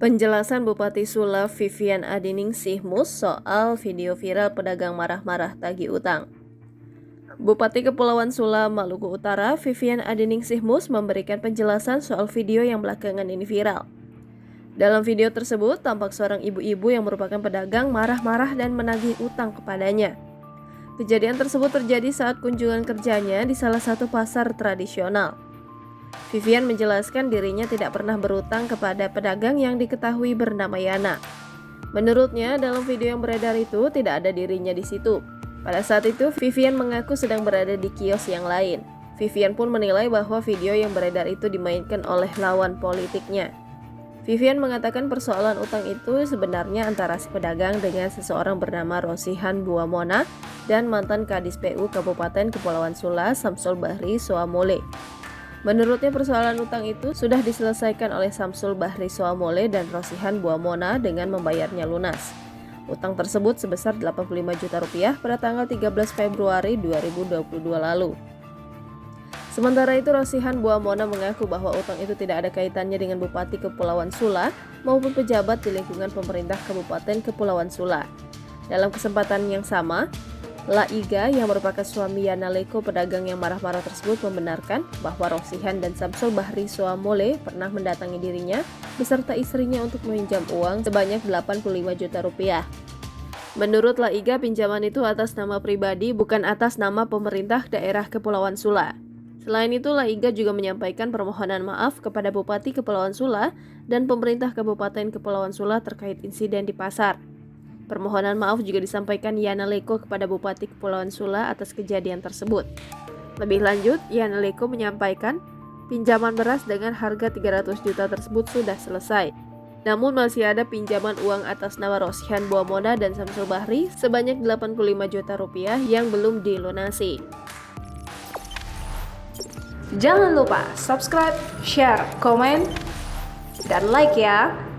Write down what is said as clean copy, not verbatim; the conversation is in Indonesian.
Penjelasan Bupati Sula Vivian Adiningsih Mus soal video viral pedagang marah-marah tagih utang. Bupati Kepulauan Sula, Maluku Utara, Vivian Adiningsih Mus memberikan penjelasan soal video yang belakangan ini viral. Dalam video tersebut, tampak seorang ibu-ibu yang merupakan pedagang marah-marah dan menagih utang kepadanya. Kejadian tersebut terjadi saat kunjungan kerjanya di salah satu pasar tradisional. Vivian menjelaskan dirinya tidak pernah berutang kepada pedagang yang diketahui bernama Yana. Menurutnya, dalam video yang beredar itu tidak ada dirinya di situ. Pada saat itu, Vivian mengaku sedang berada di kios yang lain. Vivian pun menilai bahwa video yang beredar itu dimainkan oleh lawan politiknya. Vivian mengatakan persoalan utang itu sebenarnya antara si pedagang dengan seseorang bernama Rosihan Buamona dan mantan Kadis PU Kabupaten Kepulauan Sula, Samsul Bahri Soamole. Menurutnya persoalan utang itu sudah diselesaikan oleh Samsul Bahri Soamole dan Rosihan Buamona dengan membayarnya lunas. Utang tersebut sebesar 85 juta rupiah pada tanggal 13 Februari 2022 lalu. Sementara itu, Rosihan Buamona mengaku bahwa utang itu tidak ada kaitannya dengan Bupati Kepulauan Sula maupun pejabat di lingkungan pemerintah Kabupaten Kepulauan Sula. Dalam kesempatan yang sama, Laiga yang merupakan suami Yana Leko pedagang yang marah-marah tersebut membenarkan bahwa Rosihan dan Samsul Bahri Soamole pernah mendatangi dirinya beserta istrinya untuk meminjam uang sebanyak 85 juta rupiah. Menurut Laiga, pinjaman itu atas nama pribadi bukan atas nama pemerintah daerah Kepulauan Sula. Selain itu, Laiga juga menyampaikan permohonan maaf kepada Bupati Kepulauan Sula dan pemerintah Kabupaten Kepulauan Sula terkait insiden di pasar. Permohonan maaf juga disampaikan Yana Leko kepada Bupati Kepulauan Sula atas kejadian tersebut. Lebih lanjut, Yana Leko menyampaikan pinjaman beras dengan harga 300 juta tersebut sudah selesai. Namun masih ada pinjaman uang atas nama Rosihan Buamona dan Samsul Bahri sebanyak 85 juta rupiah yang belum dilunasi. Jangan lupa subscribe, share, komen, dan like ya!